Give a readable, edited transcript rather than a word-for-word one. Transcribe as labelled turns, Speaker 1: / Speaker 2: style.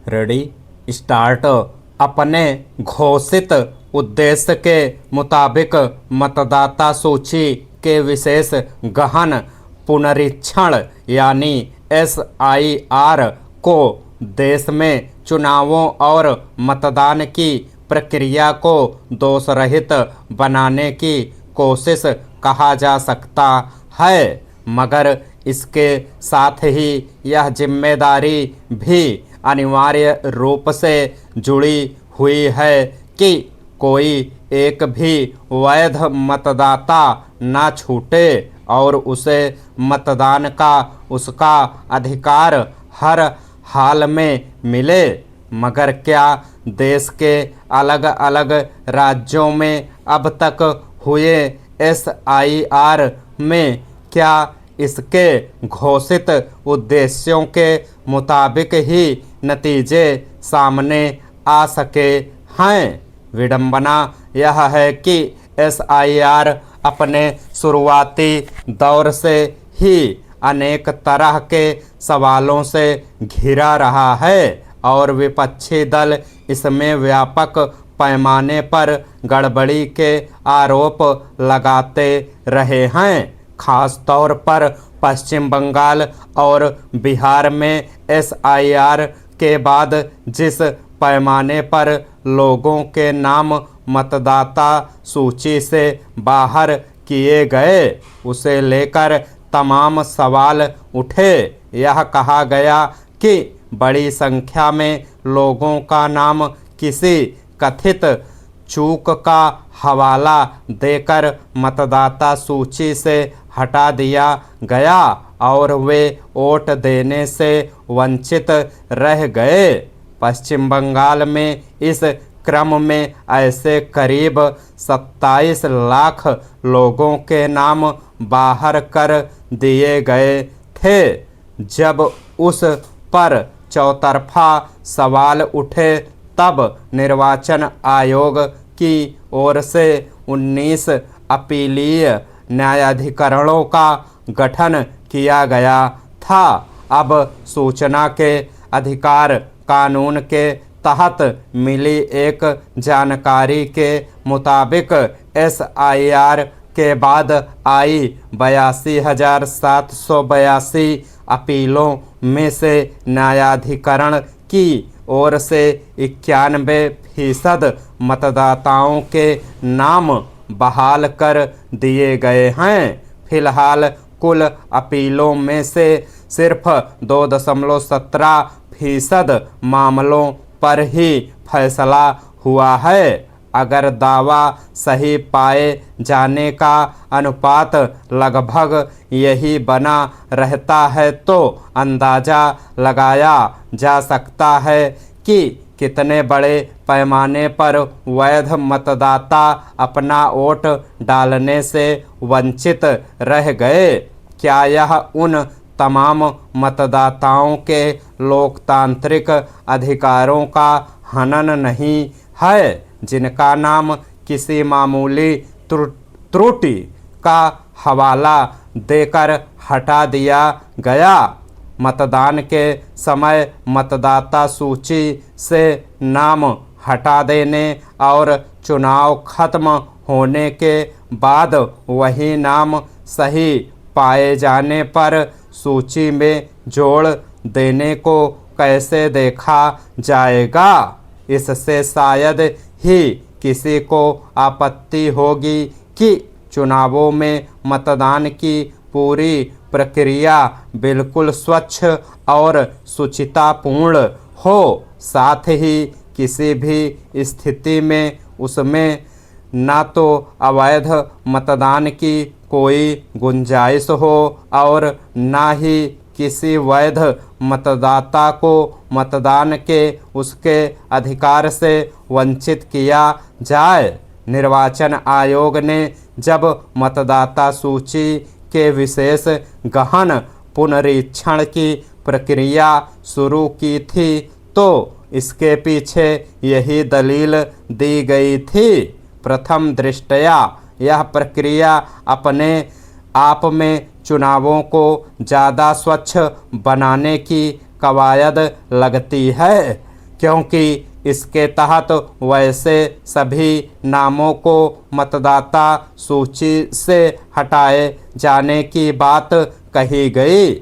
Speaker 1: Ready start. अपने घोषित उद्देश्य के मुताबिक मतदाता सूची के विशेष गहन पुनरीक्षण यानी SIR को देश में चुनावों और मतदान की प्रक्रिया को दोषरहित बनाने की कोशिश कहा जा सकता है, मगर इसके साथ ही यह जिम्मेदारी भी अनिवार्य रूप से जुड़ी हुई है कि कोई एक भी वैध मतदाता न छूटे और उसे मतदान का उसका अधिकार हर हाल में मिले। मगर क्या देश के अलग अलग राज्यों में अब तक हुए SIR में क्या इसके घोषित उद्देश्यों के मुताबिक ही नतीजे सामने आ सके हैं? विडंबना यह है कि SIR अपने शुरुआती दौर से ही अनेक तरह के सवालों से घिरा रहा है और विपक्षी दल इसमें व्यापक पैमाने पर गड़बड़ी के आरोप लगाते रहे हैं। खास तौर पर पश्चिम बंगाल और बिहार में SIR के बाद जिस पैमाने पर लोगों के नाम मतदाता सूची से बाहर किए गए, उसे लेकर तमाम सवाल उठे। यह कहा गया कि बड़ी संख्या में लोगों का नाम किसी कथित चूक का हवाला देकर मतदाता सूची से हटा दिया गया और वे वोट देने से वंचित रह गए। पश्चिम बंगाल में इस क्रम में ऐसे करीब 27 लाख लोगों के नाम बाहर कर दिए गए थे। जब उस पर चौतरफा सवाल उठे तब निर्वाचन आयोग की ओर से 19 अपीलीय न्यायाधिकरणों का गठन किया गया था। अब सूचना के अधिकार कानून के तहत मिली एक जानकारी के मुताबिक SIR के बाद आई 82,782 अपीलों में से न्यायाधिकरण की ओर से 91% मतदाताओं के नाम बहाल कर दिए गए हैं। फिलहाल कुल अपीलों में से सिर्फ 2.17% मामलों पर ही फैसला हुआ है। अगर दावा सही पाए जाने का अनुपात लगभग यही बना रहता है तो अंदाजा लगाया जा सकता है कि कितने बड़े पैमाने पर वैध मतदाता अपना वोट डालने से वंचित रह गए। क्या यह उन तमाम मतदाताओं के लोकतांत्रिक अधिकारों का हनन नहीं है जिनका नाम किसी मामूली त्रुटि का हवाला देकर हटा दिया गया? मतदान के समय मतदाता सूची से नाम हटा देने और चुनाव खत्म होने के बाद वही नाम सही पाए जाने पर सूची में जोड़ देने को कैसे देखा जाएगा? इससे शायद ही किसी को आपत्ति होगी कि चुनावों में मतदान की पूरी प्रक्रिया बिल्कुल स्वच्छ और शुचितापूर्ण हो। साथ ही किसी भी स्थिति में उसमें न तो अवैध मतदान की कोई गुंजाइश हो और न ही किसी वैध मतदाता को मतदान के उसके अधिकार से वंचित किया जाए। निर्वाचन आयोग ने जब मतदाता सूची के विशेष गहन पुनरीक्षण की प्रक्रिया शुरू की थी तो इसके पीछे यही दलील दी गई थी। प्रथम दृष्टया यह प्रक्रिया अपने आप में चुनावों को ज़्यादा स्वच्छ बनाने की कवायद लगती है। क्योंकि इसके तहत वैसे सभी नामों को मतदाता सूची से हटाए जाने की बात कही गई।